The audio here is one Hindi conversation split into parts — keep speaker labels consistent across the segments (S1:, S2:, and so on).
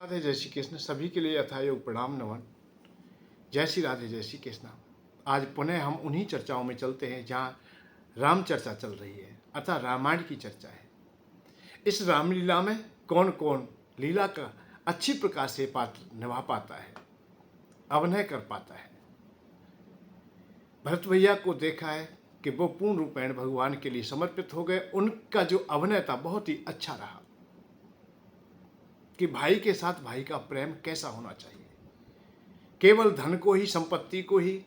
S1: राधे जय श्री कृष्ण। सभी के लिए यथायोग प्रणाम नमन। जय श्री राधे जय श्री कृष्ण। आज पुनः हम उन्हीं चर्चाओं में चलते हैं जहाँ राम चर्चा चल रही है, अर्थात रामायण की चर्चा है। इस रामलीला में कौन कौन लीला का अच्छी प्रकार से पात्र निभा पाता है, अभिनय कर पाता है। भरत भैया को देखा है कि वो पूर्ण रूपेण भगवान के लिए समर्पित हो गए। उनका जो अभिनय था बहुत ही अच्छा रहा कि भाई के साथ भाई का प्रेम कैसा होना चाहिए। केवल धन को ही, संपत्ति को ही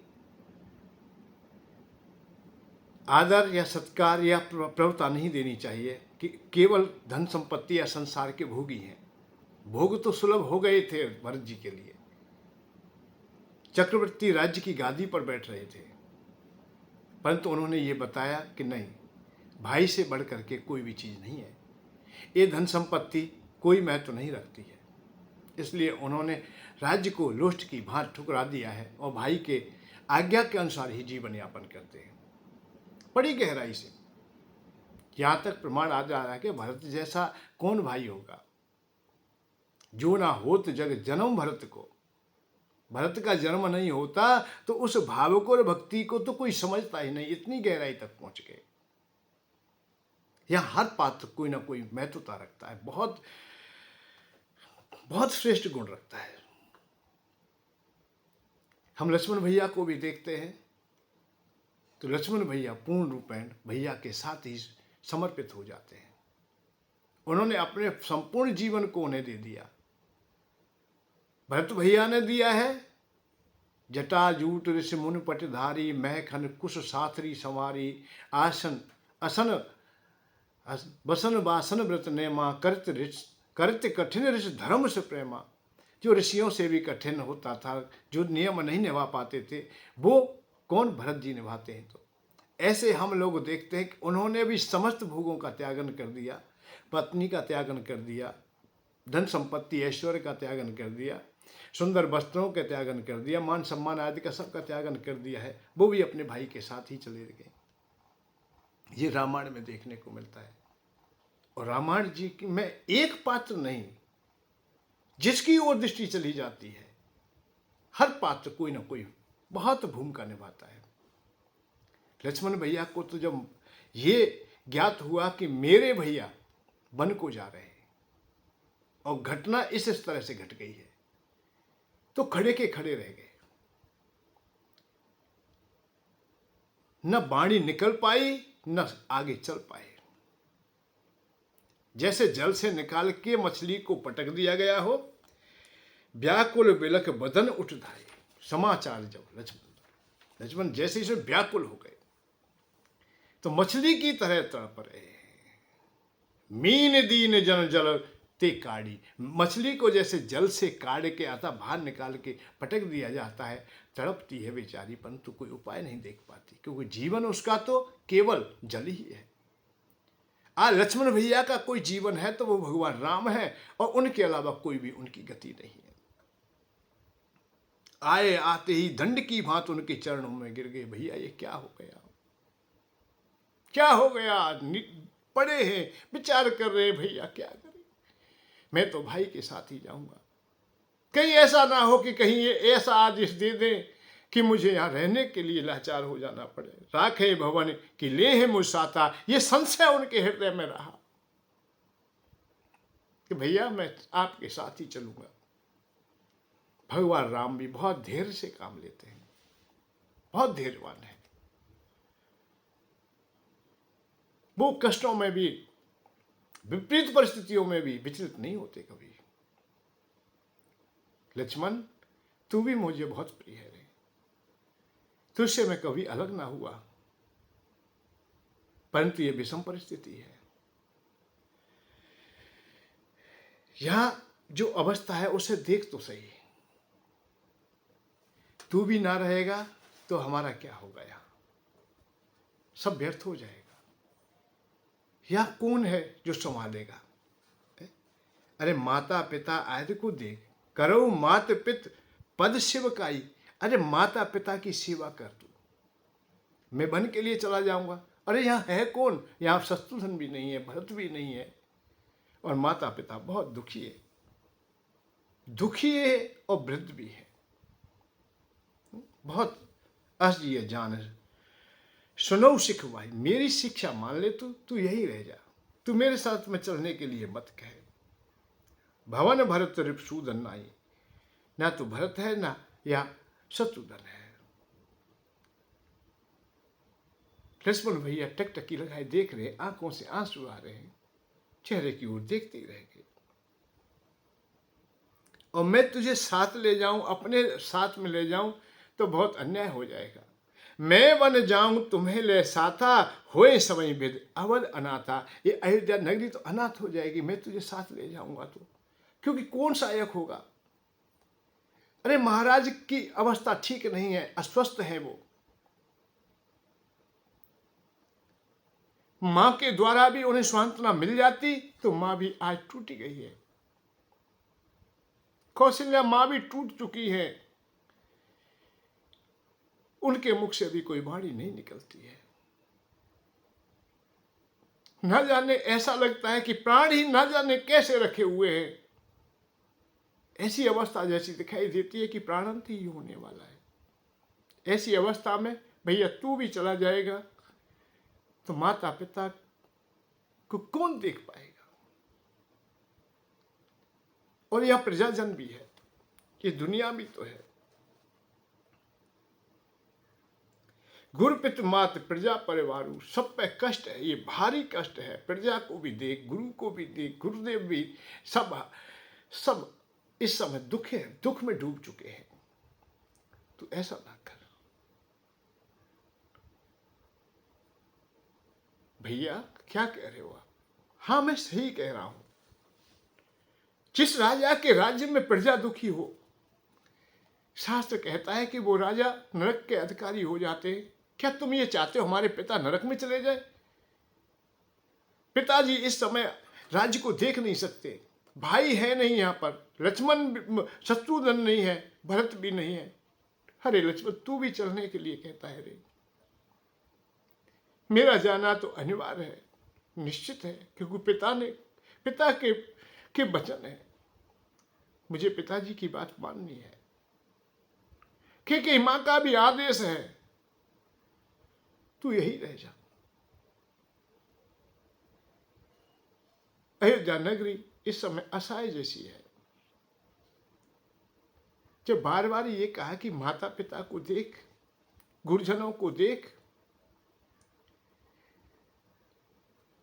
S1: आदर या सत्कार या प्रभुता नहीं देनी चाहिए कि केवल धन संपत्ति या संसार के भोगी हैं। भोग तो सुलभ हो गए थे भरत जी के लिए, चक्रवर्ती राज्य की गादी पर बैठ रहे थे, परंतु उन्होंने ये बताया कि नहीं, भाई से बढ़ करके कोई भी चीज़ नहीं है। ये धन संपत्ति कोई महत्व नहीं रखती है। इसलिए उन्होंने राज्य को लोष्ट की भांति ठुकरा दिया है और भाई के आज्ञा के अनुसार ही जीवन यापन करते हैं, बड़ी गहराई से। यहाँ तक प्रमाण आ जा रहा है कि भरत जैसा कौन भाई होगा। जो ना होत जग जन्म भरत को, भरत का जन्म नहीं होता तो उस भाव को और भक्ति को तो कोई समझता ही नहीं। इतनी गहराई तक पहुंच गए। यहाँ हर पात्र कोई ना कोई महत्वता रखता है, बहुत बहुत श्रेष्ठ गुण रखता है। हम लक्ष्मण भैया को भी देखते हैं तो लक्ष्मण भैया पूर्ण रूपेण भैया के साथ ही समर्पित हो जाते हैं। उन्होंने अपने संपूर्ण जीवन को उन्हें दे दिया। भरत भैया ने दिया है जटा जूट ऋषि मुनि पटधारी, महखन कुश साथरी संवारी, आसन असन बसन बासन व्रत नेमा, करत कठिन ऋषि धर्म से प्रेमा। जो ऋषियों से भी कठिन होता था, जो नियम नहीं निभा पाते थे, वो कौन भरत जी निभाते हैं। तो ऐसे हम लोग देखते हैं कि उन्होंने भी समस्त भोगों का त्यागन कर दिया, पत्नी का त्यागन कर दिया, धन संपत्ति ऐश्वर्य का त्यागन कर दिया, सुंदर वस्त्रों का त्यागन कर दिया, मान सम्मान आदि का सबका त्यागन कर दिया है। वो भी अपने भाई के साथ ही चले गए। ये रामायण में देखने को मिलता है। और रामायण जी में एक पात्र नहीं, जिसकी ओर दृष्टि चली जाती है, हर पात्र कोई ना कोई बहुत भूमिका निभाता है। लक्ष्मण भैया को तो जब ये ज्ञात हुआ कि मेरे भैया वन को जा रहे हैं और घटना इस तरह से घट गई है, तो खड़े के खड़े रह गए। न बाणी निकल पाई, न आगे चल पाए। जैसे जल से निकाल के मछली को पटक दिया गया हो, व्याकुल बिलख बदन उठ धाये। समाचार जब लक्ष्मण जैसे ही व्याकुल हो गए तो मछली की तरह तड़प रहे। मीन दीन जन जल ते काड़ी। मछली को जैसे जल से काढ़ के आता बाहर निकाल के पटक दिया जाता है, तड़पती है बेचारी, परंतु कोई उपाय नहीं देख पाती, क्योंकि जीवन उसका तो केवल जल ही है। आज लक्ष्मण भैया का कोई जीवन है तो वो भगवान राम है, और उनके अलावा कोई भी उनकी गति नहीं है। आए आते ही दंड की भांति उनके चरणों में गिर गए। भैया ये क्या हो गया, क्या हो गया? पड़े हैं, विचार कर रहे, भैया क्या करें, मैं तो भाई के साथ ही जाऊंगा। कहीं ऐसा ना हो कि कहीं ये ऐसा आदेश दे दें कि मुझे यहाँ रहने के लिए लाचार हो जाना पड़े। राखे भवन कि ले है मुसाता, ये संशय उनके हृदय में रहा कि भैया मैं आपके साथ ही चलूंगा। भगवान राम भी बहुत धैर्य से काम लेते हैं, बहुत धैर्यवान है। वो कष्टों में भी, विपरीत परिस्थितियों में भी विचलित नहीं होते कभी। लक्ष्मण तू भी मुझे बहुत प्रिय है, तुझसे मैं कभी अलग ना हुआ, परंतु ये विषम परिस्थिति है। यहां जो अवस्था है उसे देख तो सही। तू भी ना रहेगा तो हमारा क्या होगा, यहां सब व्यर्थ हो जाएगा। यह कौन है जो संभालेगा? अरे माता पिता आदि को देख, करो मात पित पद शिवकाई। अरे माता पिता की सेवा कर तू, मैं वन के लिए चला जाऊंगा। अरे यहाँ है कौन? यहाँ शत्रुघ्न भी नहीं है, भरत भी नहीं है, और माता पिता बहुत दुखी है। दुखी है और वृद्ध भी है। बहुत असली जान है। सुनो सिख भाई, मेरी शिक्षा मान ले, तू यही रह जा, तू मेरे साथ में चलने के लिए मत कहे। भवन भरत रिपुसूदन नाई, ना तो भरत है ना या शत्रुघ्न है। लक्ष्मण भैया टकटकी लगाए देख रहे, आंखों से आंसू आ रहे हैं, चेहरे की ओर देखते ही रह गए। और मैं तुझे साथ ले जाऊं, अपने साथ में ले जाऊं तो बहुत अन्याय हो जाएगा। मैं वन जाऊं तुम्हें ले साथा, होए सवई विद अवध अनाथा। ये अयोध्या नगरी तो अनाथ हो जाएगी, मैं तुझे साथ ले जाऊंगा तो, क्योंकि कौन सहायक होगा। अरे महाराज की अवस्था ठीक नहीं है, अस्वस्थ है वो। मां के द्वारा भी उन्हें सांत्वना मिल जाती तो मां भी आज टूटी गई है। कौशल्या मां भी टूट चुकी है, उनके मुख से भी कोई वाणी नहीं निकलती है। न जाने, ऐसा लगता है कि प्राण ही न जाने कैसे रखे हुए हैं। ऐसी अवस्था जैसी दिखाई देती है कि प्राणांत ही होने वाला है। ऐसी अवस्था में भैया तू भी चला जाएगा तो माता पिता को कौन देख पाएगा। और यह प्रजाजन भी है, ये दुनिया भी तो है। गुरु पितृ मात प्रजा परिवारू, सब पे कष्ट है, ये भारी कष्ट है। प्रजा को भी देख, गुरु को भी देख, गुरुदेव भी, सब इस समय दुख में डूब चुके हैं। तो ऐसा ना कर भैया। क्या कह रहे हो आप? हाँ, मैं सही कह रहा हूं। जिस राजा के राज्य में प्रजा दुखी हो, शास्त्र कहता है कि वो राजा नरक के अधिकारी हो जाते। क्या तुम ये चाहते हो हमारे पिता नरक में चले जाए? पिताजी इस समय राज्य को देख नहीं सकते, भाई है नहीं यहाँ पर, लक्ष्मण शत्रुघ्न नहीं है, भरत भी नहीं है। अरे लक्ष्मण, तू भी चलने के लिए कहता है रे। मेरा जाना तो अनिवार्य है, निश्चित है, क्योंकि पिता के वचन है। मुझे पिताजी की बात माननी है, क्योंकि मां का भी आदेश है। तू यही रह जा। अयोध्या नगरी इस समय असहाय जैसी है। जब बार बार ये कहा कि माता पिता को देख, गुरुजनों को देख,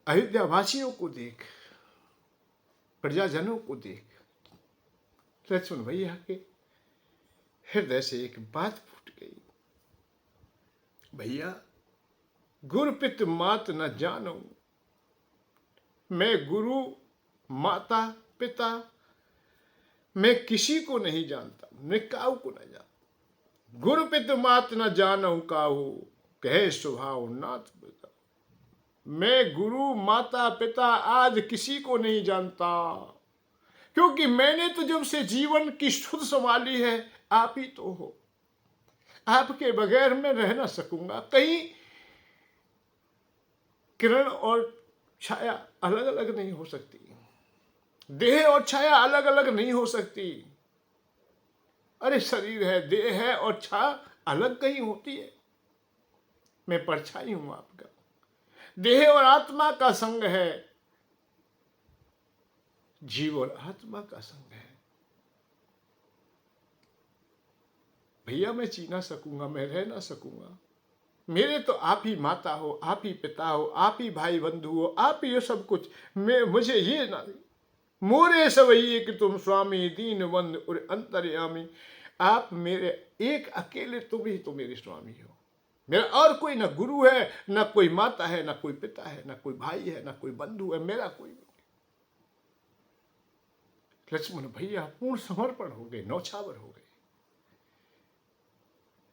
S1: अयोध्या वासियों को देख, प्रजाजनों को देख, लक्ष्मण भैया के हृदय से एक बात फूट गई। भैया, गुरु पितृ मात न जानो, मैं गुरु माता पिता मैं किसी को नहीं जानता, मैं काऊ को नहीं जानता। गुरु पितृ मात न जानो काहू, कहे स्वभाव नाथ पिता। मैं गुरु माता पिता आज किसी को नहीं जानता, क्योंकि मैंने तो जब से जीवन की सुध संभाली है, आप ही तो हो। आपके बगैर मैं रह ना सकूंगा। कहीं किरण और छाया अलग अलग नहीं हो सकती, देह और छाया अलग अलग नहीं हो सकती। अरे शरीर है, देह है और छाया अलग कहीं होती है? मैं परछाई हूं आपका। देह और आत्मा का संग है, जीव और आत्मा का संग है। भैया, मैं जी ना सकूंगा, मैं रह ना सकूंगा। मेरे तो आप ही माता हो, आप ही पिता हो, आप ही भाई बंधु हो, आप ही हो सब कुछ। मुझे ये ना, मोरे सवैये कि तुम स्वामी दीन बंधु और अंतर्यामी। आप मेरे एक अकेले, तुम ही तो मेरे स्वामी हो। मेरा और कोई ना गुरु है, ना कोई माता है, ना कोई पिता है, ना कोई भाई है, ना कोई बंधु है, मेरा कोई नहीं। लक्ष्मण भैया पूर्ण समर्पण हो गए, नौछावर हो गए।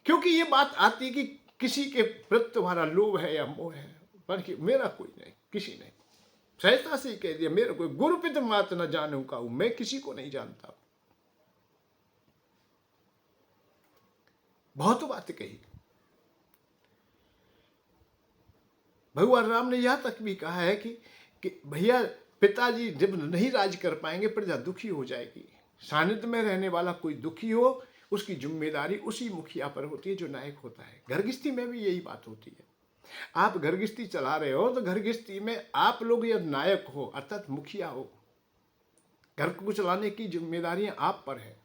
S1: क्योंकि ये बात आती कि किसी के प्रति तुम्हारा लोभ है या मोह है, बल्कि मेरा कोई नहीं, किसी नहीं। सहजता से ही कह दिया, मेरा कोई गुरु पितृ मात न जानू काहू, मैं किसी को नहीं जानता। बहुत बात कही। भगवान राम ने यहां तक भी कहा है कि भैया पिताजी जब नहीं राज कर पाएंगे, प्रजा दुखी हो जाएगी, सानिध्य में रहने वाला कोई दुखी हो, उसकी जिम्मेदारी उसी मुखिया पर होती है जो नायक होता है। घर गृहस्थी में भी यही बात होती है। आप घर गृहस्थी चला रहे हो तो घर गृहस्थी में आप लोग यदि नायक हो अर्थात मुखिया हो, घर को चलाने की जिम्मेदारियां आप पर है।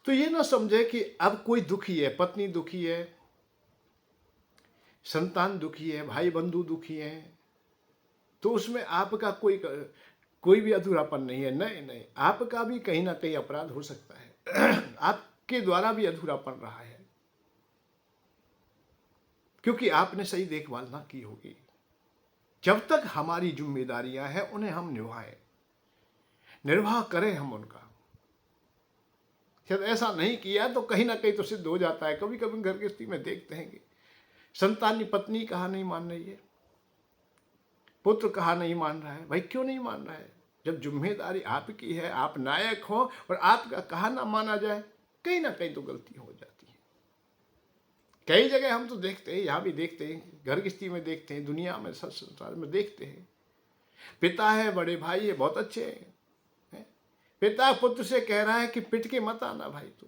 S1: तो ये ना समझे कि अब कोई दुखी है, पत्नी दुखी है, संतान दुखी है, भाई बंधु दुखी है, तो उसमें आपका कोई भी अधूरापन नहीं है। नहीं नहीं, आपका भी कहीं ना कहीं अपराध हो सकता है आपके द्वारा भी अधूरापन रहा है, क्योंकि आपने सही देखभाल ना की होगी। जब तक हमारी जिम्मेदारियां हैं उन्हें हम निभाएं, निर्वाह करें हम उनका। शायद ऐसा नहीं किया तो कहीं ना कहीं तो सिद्ध हो जाता है। कभी कभी घर गृहस्थी में देखते हैं कि संतान पत्नी कहा नहीं मान रही है, पुत्र कहा नहीं मान रहा है। भाई क्यों नहीं मान रहा है? जब जिम्मेदारी आपकी है, आप नायक हो और आपका कहा ना माना जाए, कहीं ना कहीं तो गलती हो जाती है। कई जगह हम तो देखते हैं, यहाँ भी देखते हैं, घर गृहस्थी में देखते हैं, दुनिया में संसार में देखते हैं। पिता है, बड़े भाई है, बहुत अच्छे हैं। पिता पुत्र से कह रहा है कि पिट के मत आना भाई, तू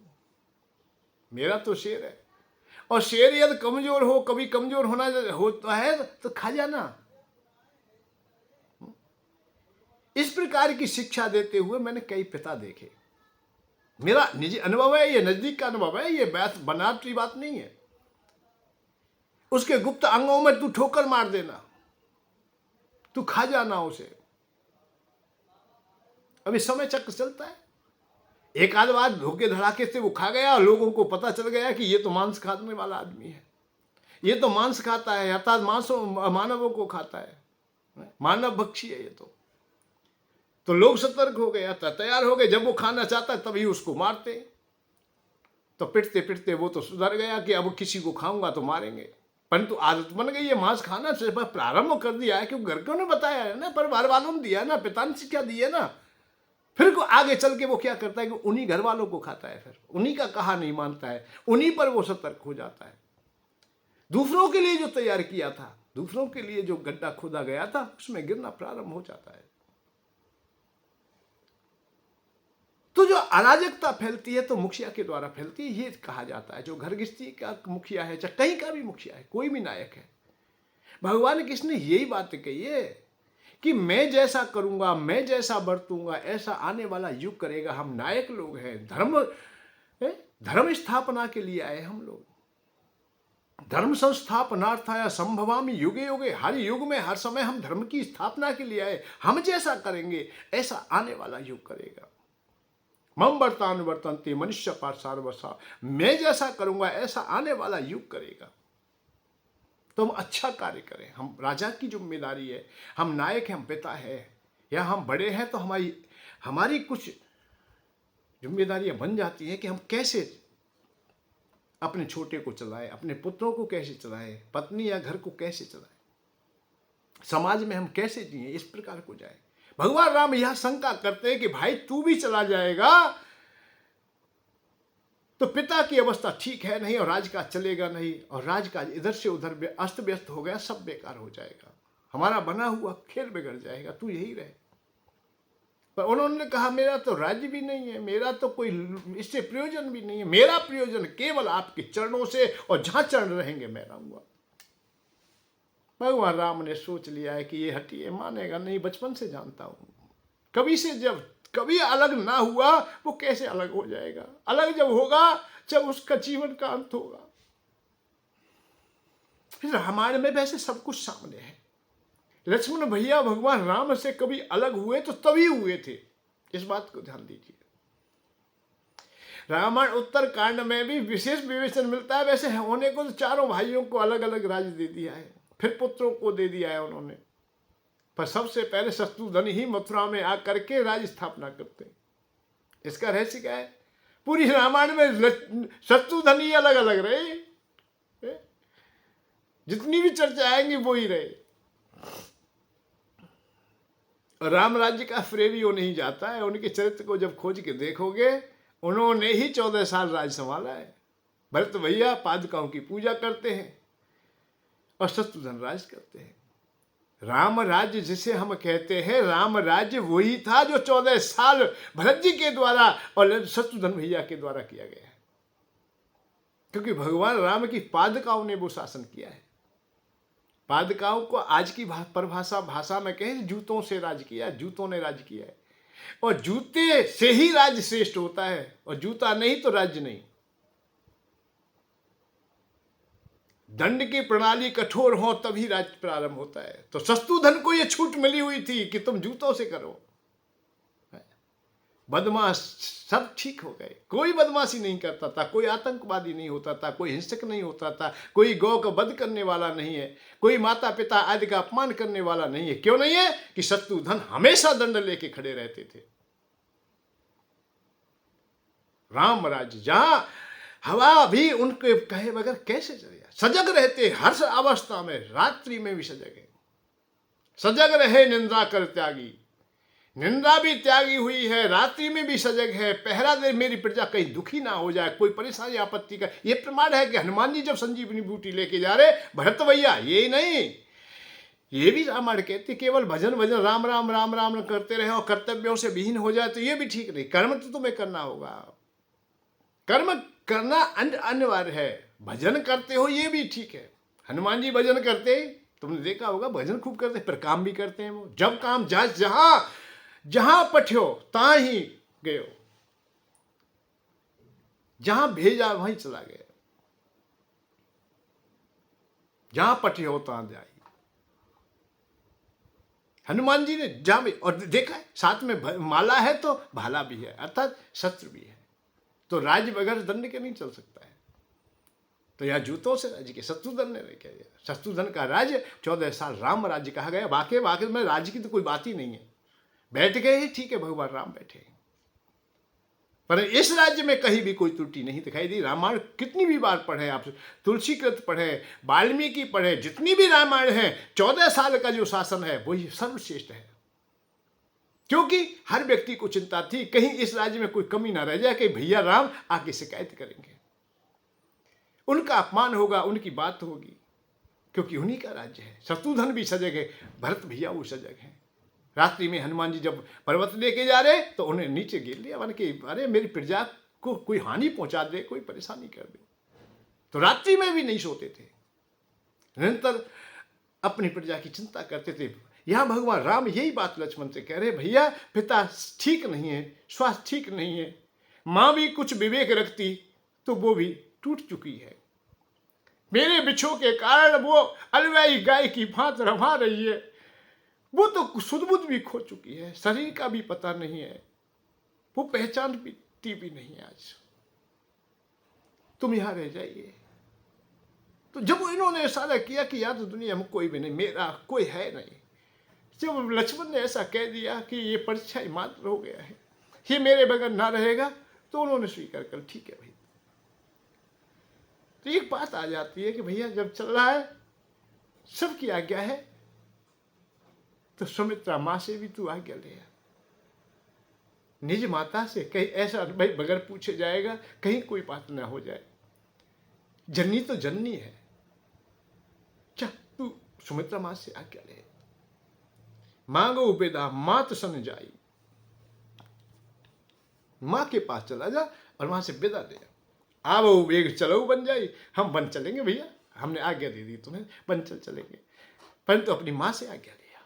S1: मेरा तो शेर है, और शेर यदि कमजोर हो, कभी कमजोर होना होता है तो खा जाना। इस प्रकार की शिक्षा देते हुए मैंने कई पिता देखे। मेरा निजी अनुभव है, ये नजदीक का अनुभव है, ये बनावटी बात नहीं है। उसके गुप्त अंगों में तू ठोकर मार देना, तू खा जाना उसे। अभी समय चक्र चलता है, एक आध बार धोखे धड़ाके से वो खा गया और लोगों को पता चल गया कि ये तो मांस खाने वाला आदमी है, ये तो मांस खाता है, अर्थात मानवों को खाता है, मानव भक्षी है ये तो लोग सतर्क हो गए, तैयार हो गए। जब वो खाना चाहता है तभी उसको मारते। तो पिटते पिटते वो तो सुधर गया कि अब किसी को खाऊंगा तो मारेंगे, परंतु आदत बन गई है मांस खाना। से प्रारंभ कर दिया है क्योंकि घर को ने बताया है ना, परिवार वालों ने दिया ना, पिता ने शिक्षा दी है ना। फिर को आगे चल के वो क्या करता है कि उन्हीं घर वालों को खाता है, फिर उन्हीं का कहा नहीं मानता है, उन्हीं पर वो सतर्क हो जाता है। दूसरों के लिए जो तैयार किया था, दूसरों के लिए जो गड्ढा खोदा गया था, उसमें गिरना प्रारंभ हो जाता है। तो जो अराजकता फैलती है तो मुखिया के द्वारा फैलती है, ये कहा जाता है। जो घर गृहस्थी का मुखिया है, चाहे कहीं का भी मुखिया है, कोई भी नायक है, भगवान कृष्ण ने यही बात कही है कि मैं जैसा करूंगा, मैं जैसा बरतूंगा, ऐसा आने वाला युग करेगा। हम नायक लोग हैं, धर्म स्थापना के लिए आए हम लोग। धर्म संस्थापनार्थाय संभवामि युगे युगे, हर युग में हर समय हम धर्म की स्थापना के लिए आए। हम जैसा करेंगे ऐसा आने वाला युग करेगा। मम वर्तान वर्तन्ते मनुष्य पार्षार्वसा, मैं जैसा करूंगा ऐसा आने वाला युग करेगा। तो हम अच्छा कार्य करें। हम राजा की जिम्मेदारी है, हम नायक हैं, हम पिता है या हम बड़े हैं, तो हमारी कुछ जिम्मेदारियां बन जाती हैं कि हम कैसे अपने छोटे को चलाएं, अपने पुत्रों को कैसे चलाएं, पत्नी या घर को कैसे चलाएं, समाज में हम कैसे जिए, इस प्रकार को जाए। भगवान राम यह शंका करते हैं कि भाई तू भी चला जाएगा तो पिता की अवस्था ठीक है नहीं, और राज का चलेगा नहीं, और राज का इधर से उधर अस्त व्यस्त हो गया, सब बेकार हो जाएगा, हमारा बना हुआ खेल बिगड़ जाएगा, तू यही रहे। पर उन्होंने कहा मेरा तो राज्य भी नहीं है, मेरा तो कोई इससे प्रयोजन भी नहीं है, मेरा प्रयोजन केवल आपके चरणों से, और जहां चरण रहेंगे मैं रहूंगा। भगवान राम ने सोच लिया है कि ये हटिए, मानेगा नहीं, बचपन से जानता हूं, कभी से जब कभी अलग ना हुआ वो कैसे अलग हो जाएगा। अलग जब होगा जब उसका जीवन का अंत होगा। फिर हमारे में वैसे सब कुछ सामने है। लक्ष्मण भैया भगवान राम से कभी अलग हुए तो तभी हुए थे, इस बात को ध्यान दीजिए। रामायण उत्तर कांड में भी विशेष विवेचन मिलता है। वैसे होने को तो चारों भाइयों को अलग अलग राज्य दे दिया है, फिर पुत्रों को दे दिया है उन्होंने, पर सबसे पहले शत्रुघ्न ही मथुरा में आकर के राज्य स्थापना करते हैं। इसका रहस्य क्या है? पूरी रामायण में शत्रुघ्न ही अलग अलग रहे, जितनी भी चर्चा आएंगी वो ही रहे। राम राज्य का श्रेय भी वो नहीं जाता है। उनके चरित्र को जब खोज के देखोगे, उन्होंने ही 14 साल राज संभाला है। भरत भैया पादुकाओं की पूजा करते हैं और शत्रुघ्न राज करते हैं। राम राज्य जिसे हम कहते हैं, राम राज्य वही था जो 14 साल भरत जी के द्वारा और शत्रुघ्न भैया के द्वारा किया गया है, क्योंकि भगवान राम की पादुकाओं ने वो शासन किया है। पादुकाओं को आज की भाषा में कहें, जूतों से राज किया, जूतों ने राज किया है। और जूते से ही राज्य श्रेष्ठ होता है, और जूता नहीं तो राज्य नहीं। दंड की प्रणाली कठोर हो तभी राज्य प्रारंभ होता है। तो शत्रुघ्न को यह छूट मिली हुई थी कि तुम जूतों से करो। बदमाश सब ठीक हो गए, कोई बदमाशी नहीं करता था, कोई आतंकवादी नहीं होता था, कोई हिंसक नहीं होता था, कोई गौ का वध करने वाला नहीं है, कोई माता पिता आदि का अपमान करने वाला नहीं है। क्यों नहीं है? कि शत्रुघ्न हमेशा दंड लेके खड़े रहते थे। राम राज्य जहां हवा भी उनके कहे बगैर कैसे चले, सजग रहते हर अवस्था में, रात्रि में भी सजग है। सजग रहे निंदा कर त्यागी, निंदा भी त्यागी हुई है, रात्रि में भी सजग है। पहरा दे मेरी प्रजा कहीं दुखी ना हो जाए, कोई परेशानी आपत्ति का। ये प्रमाण है कि हनुमान जी जब संजीवनी बूटी लेके जा रहे भरत भैया, ये नहीं, ये भी रामायण कहती, केवल भजन भजन राम राम राम राम करते रहे और कर्तव्यों से विहीन हो जाए तो ये भी ठीक नहीं। कर्म तो तुम्हें करना होगा, कर्म करना अनिवार्य है। भजन करते हो ये भी ठीक है। हनुमान जी भजन करते, तुमने देखा होगा, भजन खूब करते, पर काम भी करते हैं वो। जब काम जहां जहां पठ्यो ता ही गयो, जहां भेजा वहीं चला गया, जहां पठ्यो ता जाई। हनुमान जी ने जहां भी, और देखा है साथ में माला है तो भाला भी है, अर्थात शस्त्र भी है। तो राज्य बगैर दंड के नहीं चल सकता है। तो यह जूतों से राज्य के शत्रुघ्न ने किया गया। शत्रुघ्न का राज्य 14 साल राम राज्य कहा गया। वाकई में राज्य की तो कोई बात ही नहीं है। बैठ गए ठीक है, भगवान राम बैठे, पर इस राज्य में कहीं भी कोई त्रुटि नहीं दिखाई दी। रामायण कितनी भी बार पढ़े आप, तुलसीकृत पढ़े, वाल्मीकि पढ़े, जितनी भी रामायण है, 14 साल का जो शासन है वही सर्वश्रेष्ठ है। क्योंकि हर व्यक्ति को चिंता थी कहीं इस राज्य में कोई कमी ना रह जाए, कि भैया राम आके शिकायत करेंगे, उनका अपमान होगा, उनकी बात होगी, क्योंकि उन्हीं का राज्य है। शत्रुघ्न भी सजग है, भरत भैया वो सजग है। रात्रि में हनुमान जी जब पर्वत लेके जा रहे तो उन्हें नीचे गिर लिया, मन के अरे मेरी प्रजा को कोई हानि पहुंचा दे, कोई परेशानी कर दे। तो रात्रि में भी नहीं सोते थे, निरंतर अपनी प्रजा की चिंता करते थे। यहां भगवान राम यही बात लक्ष्मण से कह रहे, भैया पिता ठीक नहीं है, स्वास्थ्य ठीक नहीं है, मां भी कुछ विवेक रखती तो वो भी टूट चुकी है। मेरे बिछो के कारण वो अलवाई गाय की भांत रवा रही है, वो तो सुध-बुध भी खो चुकी है, शरीर का भी पता नहीं है, वो पहचानती भी नहीं है। आज तुम यहां रह जाइए। तो जब इन्होंने इशारा किया कि यार तो दुनिया में कोई भी नहीं, मेरा कोई है नहीं, जब लक्ष्मण ने ऐसा कह दिया कि ये परीक्षा मात्र हो गया है, ये मेरे बगैर ना रहेगा, तो उन्होंने स्वीकार कर ठीक है भाई। तो एक बात आ जाती है कि भैया जब चल रहा है, सबकी आज्ञा है, तो सुमित्रा मां से भी तू आज्ञा ले। निज माता से कहीं ऐसा भाई बगैर पूछे जाएगा, कहीं कोई बात ना हो जाए। जननी तो जननी है, क्या तू सुमित्रा मां से आज्ञा ले। मांगो बेदा मात सन जाई, मां के पास चला जा और वहां से बेदा ले। आवो वेग चलो बन जाई, हम बन चलेंगे भैया, हमने आज्ञा दे दी तुम्हें, बन चलेंगे। परंतु अपनी मां से आज्ञा लिया।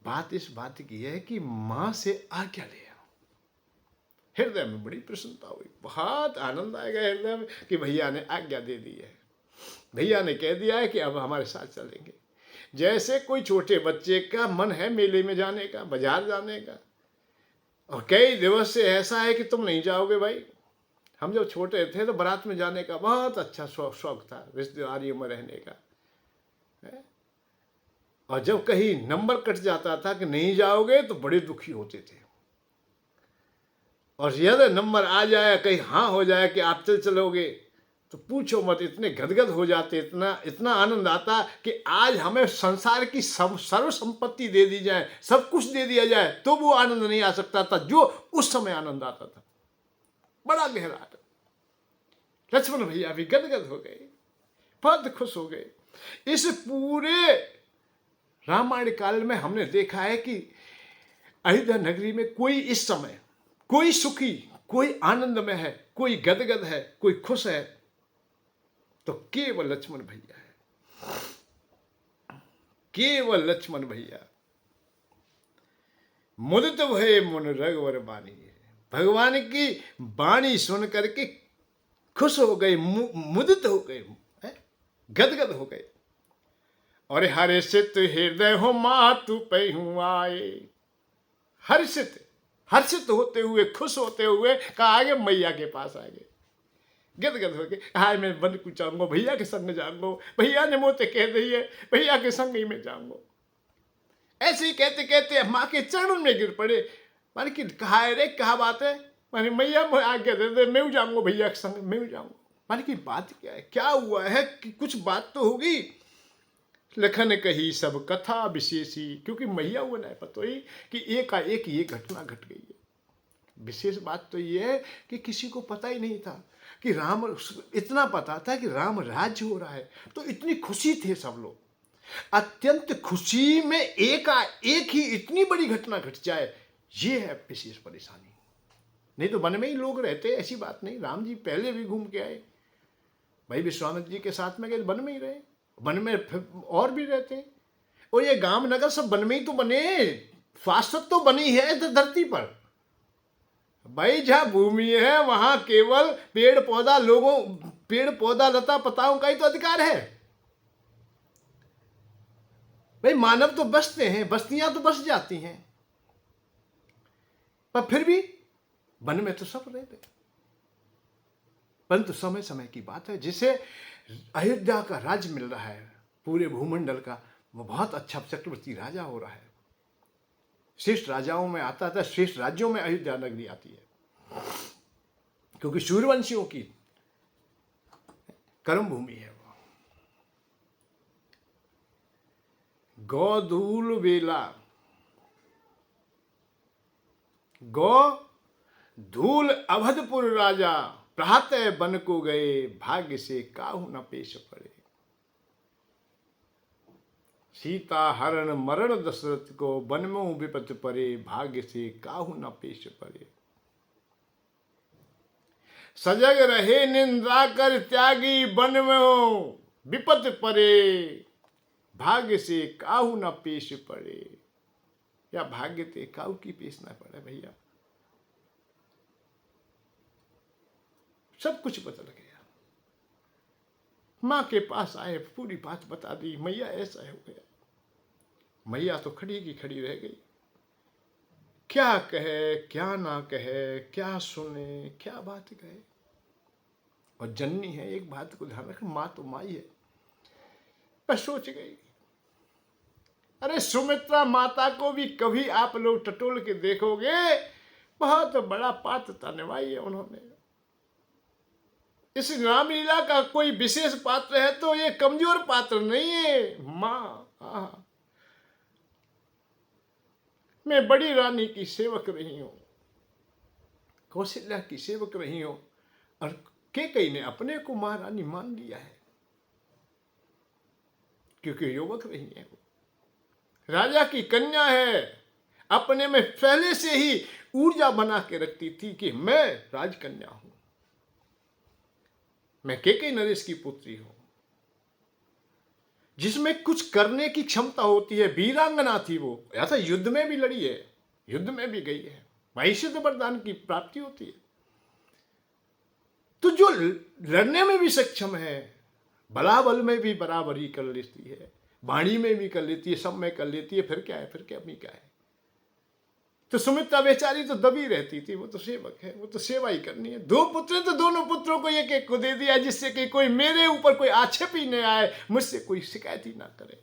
S1: बात इस बात की है कि मां से आज्ञा लिया, हृदय में बड़ी प्रसन्नता हुई, बहुत आनंद आएगा हृदय में कि भैया ने आज्ञा दे दी है, भैया ने कह दिया है कि अब हमारे साथ चलेंगे। जैसे कोई छोटे बच्चे का मन है मेले में जाने का, बाजार जाने का, और कई दिवस से ऐसा है कि तुम नहीं जाओगे भाई। हम जब छोटे थे तो बारात में जाने का बहुत अच्छा शौक था, रिश्तेदारियों में रहने का। और जब कहीं नंबर कट जाता था कि नहीं जाओगे तो बड़े दुखी होते थे। और यदि नंबर आ जाए, कहीं हाँ हो जाए कि आप चलोगे, तो पूछो मत, इतने गदगद हो जाते, इतना आनंद आता कि आज हमें संसार की सर्व संपत्ति दे दी जाए, सब कुछ दे दिया जाए, तो वो आनंद नहीं आ सकता था जो उस समय आनंद आता था। बड़ा गहरा। लक्ष्मण भैया भी गदगद हो गए, बहुत खुश हो गए। इस पूरे रामायण काल में हमने देखा है कि अयोध्या नगरी में कोई इस समय कोई सुखी, कोई आनंद में है, कोई गदगद है, कोई खुश है, तो केवल लक्ष्मण भैया है, केवल लक्ष्मण भैया। मुदित भये मुन रघुवर बानी, भगवान की वाणी सुन करके खुश हो गए, मुदित हो गए, गदगद हो गए। और हर्षित हृदय हो मातु पहु आए, हर्षित हर्षित होते हुए, खुश होते हुए कहा आगे मैया के पास आ गए, गदगद हो गए। हाय मैं वन को जाऊंगा, भैया के संग जाऊंगा, भैया ने मोते कह दी है, भैया के संग ही मैं जाऊंगा। ऐसे ही कहते कहते माँ के चरणों में गिर पड़े। माने कि कहा रे, क्या बात है? माने मैया आज्ञा दे दे, मैं जाऊंगा भैया के संग, मैं जाऊंगा। माने कि बात क्या है, क्या हुआ है कि कुछ बात तो होगी। लखन कही सब कथा विशेषी, क्योंकि मैया वो नहीं पता ही कि एक ये घटना घट गई है। विशेष बात तो ये है कि किसी को पता ही नहीं था कि राम, इतना पता था कि राम राज्य हो रहा है, तो इतनी खुशी थे सब लोग। अत्यंत खुशी में एक ही इतनी बड़ी घटना घट जाए, ये है विशेष परेशानी। नहीं तो वन में ही लोग रहते, ऐसी बात नहीं। राम जी पहले भी घूम के आए, भाई विश्वामित्र जी के साथ में गए, वन में ही रहे, वन में और भी रहते हैं। और ये गांव नगर सब वन में ही तो बने, शाश्वत तो बनी है धरती पर। भाई जहां भूमि है वहां केवल पेड़ पौधा, लोगों, पेड़ पौधा लता पताओं का ही तो अधिकार है। भाई मानव तो बसते हैं, बस्तियां तो बस जाती हैं, पर फिर भी वन में तो सब रहते। परंतु समय समय की बात है, जिसे अयोध्या का राज्य मिल रहा है पूरे भूमंडल का, वो बहुत अच्छा चक्रवर्ती राजा हो रहा है। श्रेष्ठ राजाओं में आता था, श्रेष्ठ राज्यों में अयोध्या नगरी आती है, क्योंकि सूर्यवंशियों की कर्म भूमि है वो। गोधूल वेला, गो धूल अवधपुर राजा, प्रातः बन को गए, भाग्य से काहू न पेश पड़े। सीता हरण मरण दशरथ को, वन में विपत पड़े, भाग्य से काहू न पेश पड़े। सजग रहे निंदा कर त्यागी, वन में विपत पड़े, भाग्य से काहू न पेश पड़े। या भाग्य ते काहू की पेश ना पड़े भैया, सब कुछ बदल गया। मां के पास आए, पूरी बात बता दी, मैया ऐसा हो गया। मैया तो खड़ी की खड़ी रह गई, क्या कहे क्या ना कहे, क्या सुने क्या बात कहे। और जननी है, एक बात को ध्यान रख, मां तो माई है। पर सोच गई, अरे सुमित्रा माता को भी कभी आप लोग टटोल के देखोगे, बहुत बड़ा पात्र निभाई है उन्होंने। इस रामलीला का कोई विशेष पात्र है तो ये कमजोर पात्र नहीं है। मां, मैं बड़ी रानी की सेवक रही हूं, कौशल्या की सेवक रही हूं, और कैकेयी ने अपने को महारानी मान लिया है, क्योंकि युवक रही है वो, राजा की कन्या है। अपने में पहले से ही ऊर्जा बना के रखती थी कि मैं राजकन्या हूं, मैं कैकेयी नरेश की पुत्री हूं, जिसमें कुछ करने की क्षमता होती है। वीरांगना थी वो, ऐसा युद्ध में भी लड़ी है, युद्ध में भी गई है, वैश्य वरदान की प्राप्ति होती है। तो जो लड़ने में भी सक्षम है, बलाबल में भी बराबरी कर लेती है, वाणी में भी कर लेती है, सब में कर लेती है, फिर क्या है, फिर क्या अपनी क्या है। तो सुमित्रा बेचारी तो दबी रहती थी, वो तो सेवक है, वो तो सेवा ही करनी है। दो पुत्र तो दोनों पुत्रों को एक एक को दे दिया, जिससे कि कोई मेरे ऊपर कोई आक्षेप ही नहीं आए, मुझसे कोई शिकायत ही ना करे।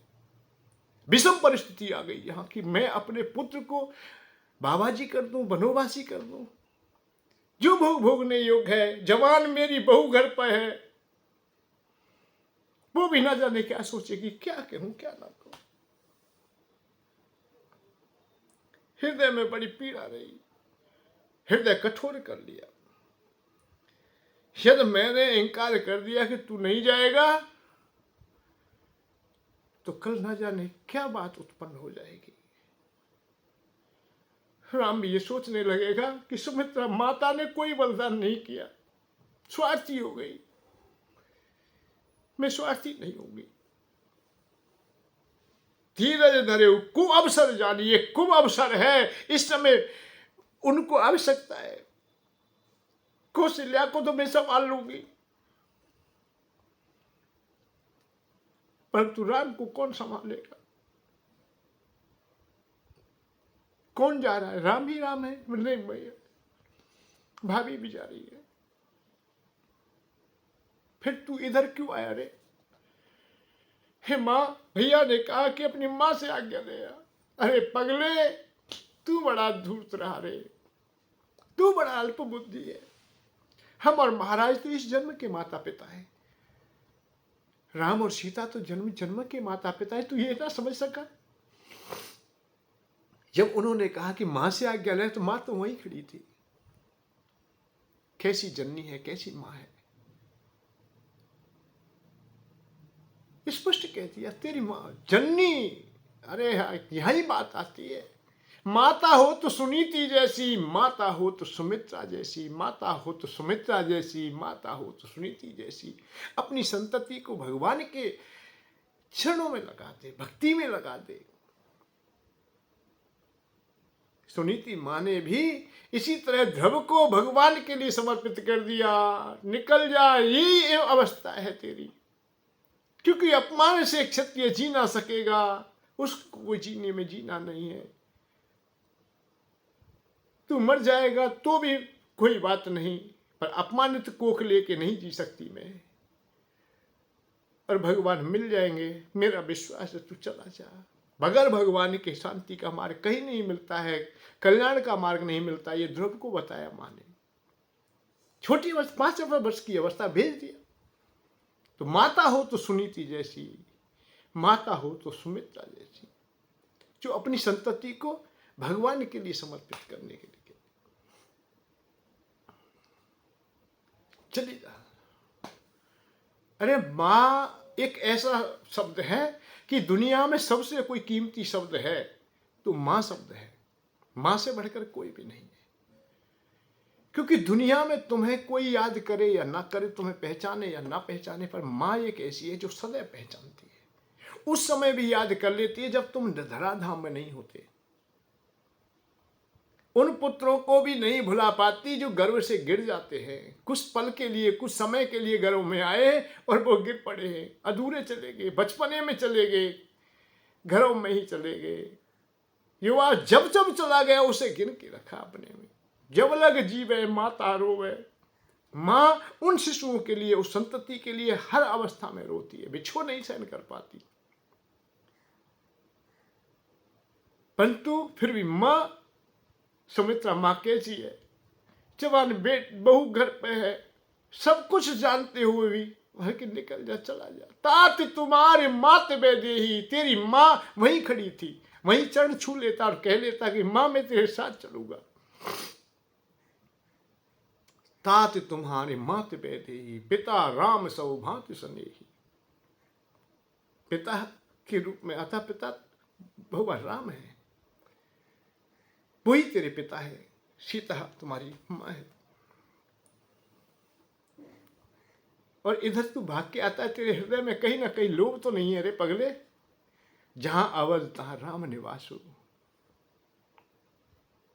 S1: विषम परिस्थिति आ गई यहाँ की, मैं अपने पुत्र को बाबाजी कर दूं, बनोवासी कर दूं, जो भोग भोगने योग्य है। जवान मेरी बहू घर पर है, वो भी ना जाने क्या सोचेगी, क्या कहूं क्या ना कहूं। हृदय में बड़ी पीड़ा रही, हृदय कठोर कर लिया। यदि मैंने इंकार कर दिया कि तू नहीं जाएगा, तो कल ना जाने क्या बात उत्पन्न हो जाएगी। राम भी ये सोचने लगेगा कि सुमित्रा माता ने कोई बलिदान नहीं किया, स्वार्थी हो गई, मैं स्वार्थी नहीं होंगी। धीरज धरे कुब अवसर जानिए, कुब अवसर है, इस समय उनको आवश्यकता है। कौशल्या को तो मैं संभाल लूंगी, परंतु राम को कौन संभालेगा? कौन जा रहा है? राम ही राम है, नहीं भैया, भाभी भी जा रही है। फिर तू इधर क्यों आया रे? हे माँ, भैया ने कहा कि अपनी माँ से आज्ञा ले आ। अरे पगले, तू बड़ा धूर्त रहा रे, तू बड़ा अल्प बुद्धि है। हम और महाराज तो इस जन्म के माता पिता हैं, राम और सीता तो जन्म जन्म के माता पिता है, तू ये ना समझ सका? जब उन्होंने कहा कि मां से आज्ञा ले, तो मां तो वहीं खड़ी थी। कैसी जननी है, कैसी मां है, स्पष्ट कह दिया तेरी मां जननी। अरे यही बात आती है, माता हो तो सुनीति जैसी, माता हो तो सुमित्रा जैसी, माता हो तो सुमित्रा जैसी, माता हो तो सुनीति जैसी। अपनी संतति को भगवान के चरणों में लगा दे, भक्ति में लगा दे। सुनीति माँ ने भी इसी तरह ध्रुव को भगवान के लिए समर्पित कर दिया। निकल जा, यही अवस्था है तेरी, क्योंकि अपमान से क्षत्रिय जी ना सकेगा, उसको कोई जीने में जीना नहीं है। तू मर जाएगा तो भी कोई बात नहीं, पर अपमानित कोख लेके नहीं जी सकती मैं। और भगवान मिल जाएंगे, मेरा विश्वास है, तू चला जा। बगैर भगवान के शांति का मार्ग कहीं नहीं मिलता है, कल्याण का मार्ग नहीं मिलता। ये ध्रुव को बताया माँ ने। छोटी अवस्था, 5 वर्ष की अवस्था भेज दिया। तो माता हो तो सुनीति जैसी, माता हो तो सुमित्रा जैसी, जो अपनी संतति को भगवान के लिए समर्पित करने के लिए। चली जा। अरे मां एक ऐसा शब्द है कि दुनिया में सबसे कोई कीमती शब्द है तो मां शब्द है। मां से बढ़कर कोई भी नहीं है, क्योंकि दुनिया में तुम्हें कोई याद करे या ना करे, तुम्हें पहचाने या ना पहचाने, पर मां एक ऐसी है जो सदैव पहचानती है। उस समय भी याद कर लेती है जब तुम धराधाम में नहीं होते। उन पुत्रों को भी नहीं भुला पाती जो गर्व से गिर जाते हैं। कुछ पल के लिए, कुछ समय के लिए गर्व में आए और वो गिर पड़े हैं, अधूरे चले गए, बचपने में चले गए, घरों में ही चले गए। युवा जब जब चला गया उसे गिन के रखा अपने में। जब लग जीवे माता रोवे। माँ उन शिशुओं के लिए, उस संतति के लिए हर अवस्था में रोती है, बिछो नहीं सहन कर पाती, परंतु फिर भी माँ सुमित्रा माँ कैसी है? जवान बहू घर पे है, सब कुछ जानते हुए भी वह कि निकल जा, चला जा। तात तुम्हारे मात बेदेही, तेरी माँ वहीं खड़ी थी, वहीं चरण छू लेता और कह लेता कि माँ मैं तेरे साथ चलूंगा। तात तुम्हारे मात बेदेही, पिता राम सौभाग्य स्नेही। पिता के रूप में आता पिता भगवान राम है, वही तेरे पिता है। सीता तुम्हारी माँ है। और इधर तू भाग के आता है, तेरे हृदय में कहीं ना कहीं लोभ तो नहीं है रे पगले? जहां अवध तहां राम निवासु,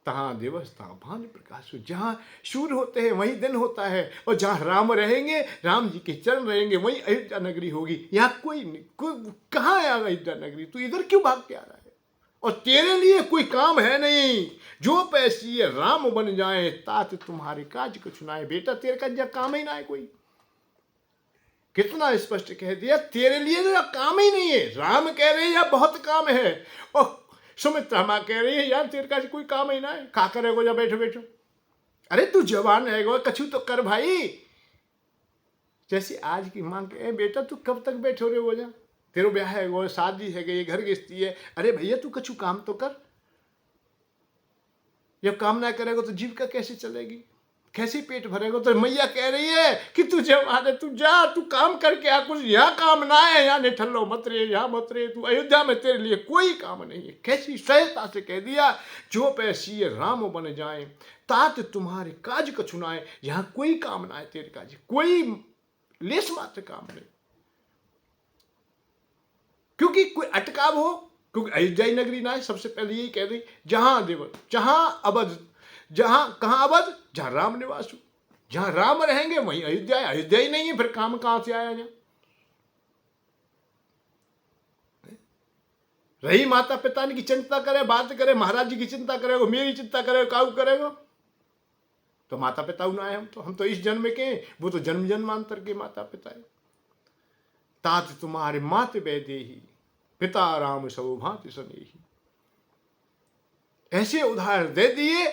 S1: तहां दिवस तहां भान प्रकाशु। जहां सूर्य होते हैं वहीं दिन होता है, और जहां राम रहेंगे, राम जी के चरण रहेंगे, वहीं अयोध्या नगरी होगी। यहाँ कोई कहाँ है अयोध्या नगरी? तू इधर क्यों भाग के आ रहा है? और तेरे लिए कोई काम है नहीं, जो पैसी है राम बन जाए, तात तुम्हारे काज को चुनाए। बेटा तेरे का काम ही ना है कोई। कितना स्पष्ट कह दिया, तेरे लिए तो काम ही नहीं है। राम कह रहे हैं या बहुत काम है, और सुमित्रा माँ कह रही है यार तेरे का कोई काम ही ना है, का करेगो जा बैठो बैठो। अरे तू जवान रहेगा, कछु तो कर भाई। जैसे आज की माँ कहे बेटा तू कब तक बैठो रे, हो जा, तेरे ब्याह है, वो शादी है, ये घर गृहस्थी है। अरे भैया तू कछु काम तो कर। जब काम ना करेगा तो जीविका कैसे चलेगी? कैसे पेट भरेगा? तो मैया कह रही है कि तू जवान है, तू जा, तू काम करके आ, कुछ यहाँ काम ना है, यहाँ निठल्लो मत रहे, यहाँ मत रहे, तू अयोध्या में तेरे लिए कोई काम नहीं है। कैसी सहजता से कह दिया, जो पैसी राम बन जाए तात तुम्हारे काज कछुनाए। यहाँ कोई काम ना है तेरे काज, कोई लेस मात्र काम नहीं, क्योंकि कोई अटकाव हो, क्योंकि अयोध्या नगरी ना है। सबसे पहले यही कह दी, जहां देव जहां अवध, जहां कहां अवध, जहां राम निवास हो, जहां राम रहेंगे वहीं अयोध्या है। अयोध्या ही नहीं है, फिर काम कहां से आया? जहां रही माता पिता की चिंता करे, बात करे, महाराज जी की चिंता करेगा, मेरी चिंता करेगा, काऊ करेगा? तो माता पिता ना है, हम तो इस जन्म के, वो तो जन्म जन्मांतर के माता पिता है। तात तुम्हारे मात वैदेही पिता राम सौभाग्य सनेही। ऐसे उदाहरण दे दिए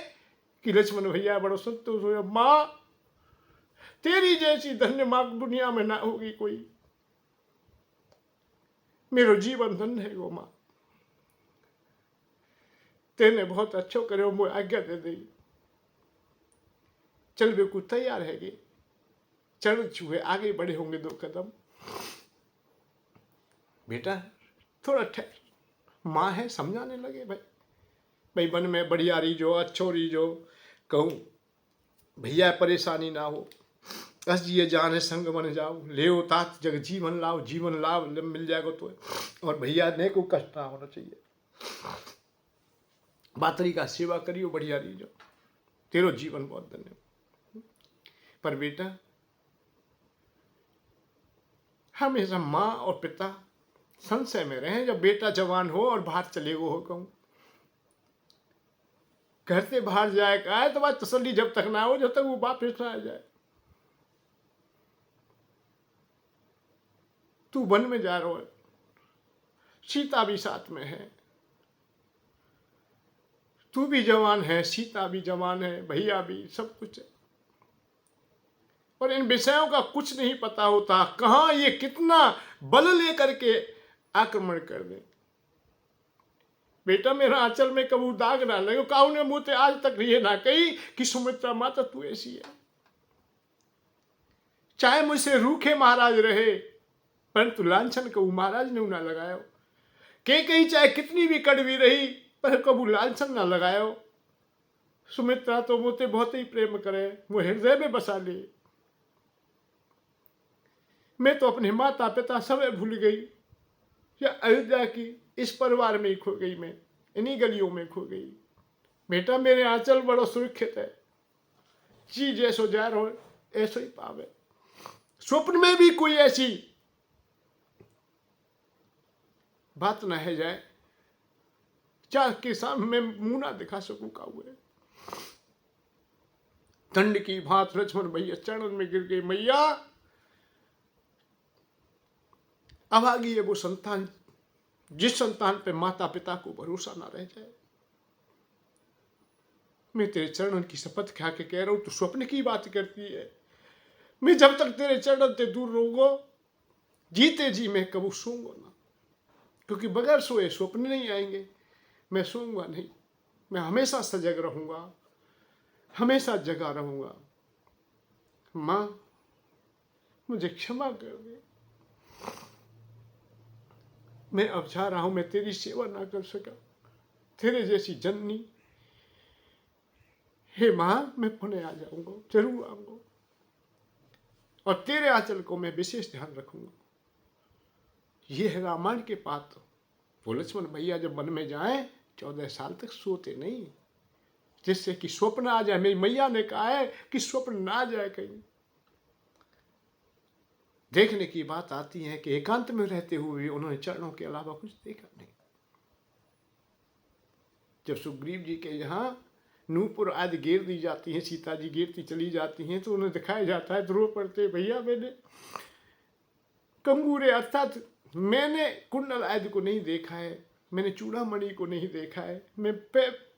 S1: कि लक्ष्मण भैया बड़ो संतोष हो। मां तेरी जैसी धन्य मां दुनिया में ना होगी कोई, मेरो जीवन धन्य है गो मां, तेने बहुत अच्छो करे, मुझे आज्ञा दे दी, चल वे कुछ तैयार है गे, चरण छुए आगे बढ़े होंगे 2 कदम। बेटा थोड़ा ठहर, माँ है, समझाने लगे भाई वन में बढ़िया रहीजो, अच्छो रहीजो, कहूँ भैया परेशानी ना हो, अस जिए जान है संग बन जाओ, ले तात जग जीवन लाओ, जीवन लाभ मिल जाएगा तो। और भैया ने को कष्ट ना होना चाहिए, बातरी का सेवा करियो, बढ़िया रहीजो, तेरो जीवन बहुत धन्य। पर बेटा हमेशा माँ और पिता संशय में रहे। जब बेटा जवान हो और बाहर चले गो हो, कहूँ घर से बाहर जाए का है तो बात तसल्ली जब तक ना हो, जब तक वो वापस ना आ जाए। तू वन में जा रहा है, सीता भी साथ में है, तू भी जवान है, सीता भी जवान है, भैया भी, सब कुछ है, और इन विषयों का कुछ नहीं पता होता, कहां ये कितना बल लेकर के आक्रमण कर दे। बेटा मेरा आंचल में कबू दाग ना लगे, काऊ ने मुझे आज तक ये ना कही कि सुमित्रा माता तू ऐसी है। चाहे मुझसे रूखे महाराज रहे, परंतु लांछन कबू महाराज ने ना लगाया। के कही चाहे कितनी भी कड़वी रही, पर कबू लांछन ना लगाया। सुमित्रा तो मुझे बहुत ही प्रेम करे, वो हृदय में बसा ले। मैं तो अपने माता पिता सब भूल गई, या अयोध्या की इस परिवार में ही खो गई, मैं इन्हीं गलियों में खो गई। बेटा मेरे आंचल बड़ो सुरक्षित है, जी जैसो जा रहो ऐसो ही पावे। स्वप्न में भी कोई ऐसी बात न है जाए चाह के सामने मुंह ना दिखा सकूं का हुए। दंड की भात लक्ष्मण भैया चरण में गिर गई। मैया अभागी है वो संतान, जिस संतान पे माता पिता को भरोसा ना रह जाए। मैं तेरे चरणों की शपथ खा के कह रहा हूं, तू स्वप्न की बात करती है। मैं जब तक तेरे चरणों से दूर रहूंगा, जीते जी मैं कबू सोऊंगा ना, क्योंकि बगैर सोए स्वप्न नहीं आएंगे। मैं सोऊंगा नहीं, मैं हमेशा सजग रहूंगा, हमेशा जगा रहूंगा। मां मुझे क्षमा कर दे, मैं अब जा रहा हूं, मैं तेरी सेवा ना कर सका, तेरे जैसी जननी। हे मां मैं पुनः आ जाऊंगा, जरूर आऊंगा, और तेरे आंचल को मैं विशेष ध्यान रखूंगा। ये है रामायण के पात्र। वो लक्ष्मण भैया जब वन में जाए 14 साल तक सोते नहीं, जिससे कि स्वप्न आ जाए। मेरी मैया ने कहा है कि स्वप्न ना आ जाए कहीं। देखने की बात आती है कि एकांत में रहते हुए उन्होंने चरणों के अलावा कुछ देखा नहीं। जब सुग्रीव जी के यहाँ नूपुर आदि गिर दी जाती हैं, सीता जी गिरती चली जाती हैं, तो उन्हें दिखाया जाता है, ध्रुव पड़ते भैया मैंने कंगूरे अर्थात मैंने कुंडल आदि को नहीं देखा है, मैंने चूड़ामणि को नहीं देखा है। मैं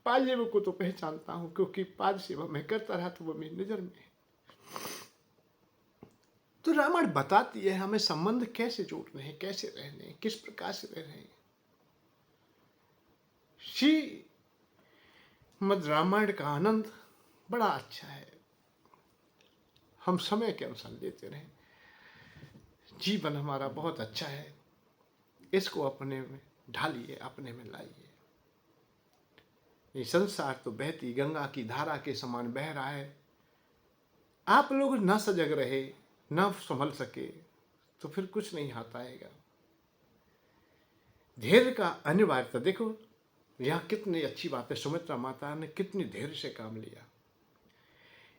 S1: पाल्यव को तो पहचानता हूं, क्योंकि पाद सेवा मैं करता रहा तो वो मेरी नजर में है। तो रामायण बताती है हमें संबंध कैसे जोड़ने हैं, कैसे रहने हैं, किस प्रकार से रह रहे हैं। श्री मद रामायण का आनंद बड़ा अच्छा है। हम समय के अनुसार लेते रहें। जीवन हमारा बहुत अच्छा है, इसको अपने में ढालिए, अपने में लाइए। ये संसार तो बहती गंगा की धारा के समान बह रहा है। आप लोग न सजग रहे, न संभल सके तो फिर कुछ नहीं हाथ आएगा। धैर्य का अनिवार्यता देखो, यहाँ कितनी अच्छी बात है। सुमित्रा माता ने कितनी धैर्य से काम लिया।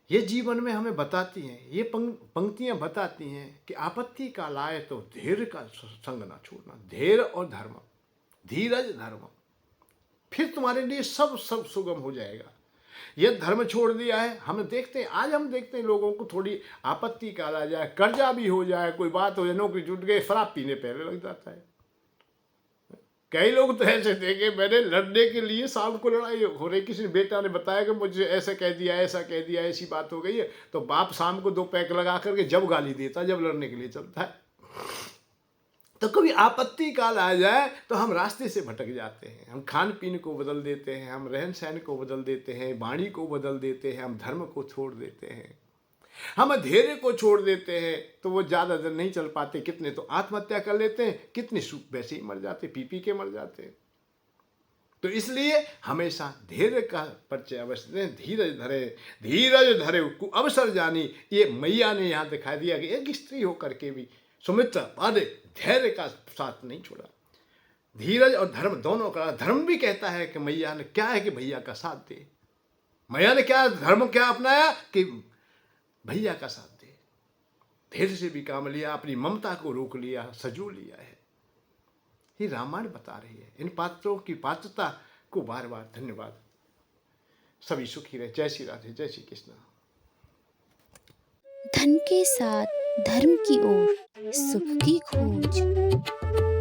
S1: ये जीवन में हमें बताती हैं, ये पंक्तियां बताती हैं कि आपत्ति काल आए तो धैर्य का संग ना छोड़ना। धैर्य और धर्म, धीरज धर्म, फिर तुम्हारे लिए सब सुगम हो जाएगा। ये धर्म छोड़ दिया है, हम देखते हैं, आज हम देखते हैं लोगों को थोड़ी आपत्ति काल आ जाए, कर्जा भी हो जाए, कोई बात हो जाए, नौकरी छूट गई, शराब पीने पहले लग जाता है। कई लोग तो ऐसे देखे, मैंने लड़ने के लिए शाम को लड़ाई हो रही, किसी बेटा ने बताया कि मुझे ऐसा कह दिया, ऐसा कह दिया, ऐसी बात हो गई है, तो बाप शाम को 2 पैक लगा करके जब गाली देता, जब लड़ने के लिए चलता है। तो कभी आपत्ति काल आ जाए तो हम रास्ते से भटक जाते हैं। हम खान पीन को बदल देते हैं, हम रहन सहन को बदल देते हैं, वाणी को बदल देते हैं, हम धर्म को छोड़ देते हैं, हम धैर्य को छोड़ देते हैं। तो वो ज़्यादा दिन नहीं चल पाते। कितने तो आत्महत्या कर लेते हैं, कितने वैसे ही मर जाते, पी के मर जाते। तो इसलिए हमेशा धैर्य का परिचय अवश्य दें। धीरज धरे, धीरज धरे अवसर जानी, ये मैया ने यहाँ दिखा दिया कि एक स्त्री होकर के भी सुमित्रा पादे धैर्य का साथ नहीं छोड़ा। धीरज और धर्म दोनों का। धर्म भी कहता है कि मैया ने क्या है कि भैया का साथ दे। मैया ने क्या धर्म क्या अपनाया कि भैया का साथ दे। धैर्य से भी काम लिया, अपनी ममता को रोक लिया, सजो लिया है। ये रामायण बता रही है। इन पात्रों की पात्रता को बार बार धन्यवाद। सभी सुखी रहे। जय श्री राधे, जय श्री कृष्ण।
S2: धन के साथ धर्म की ओर, सुख की खोज।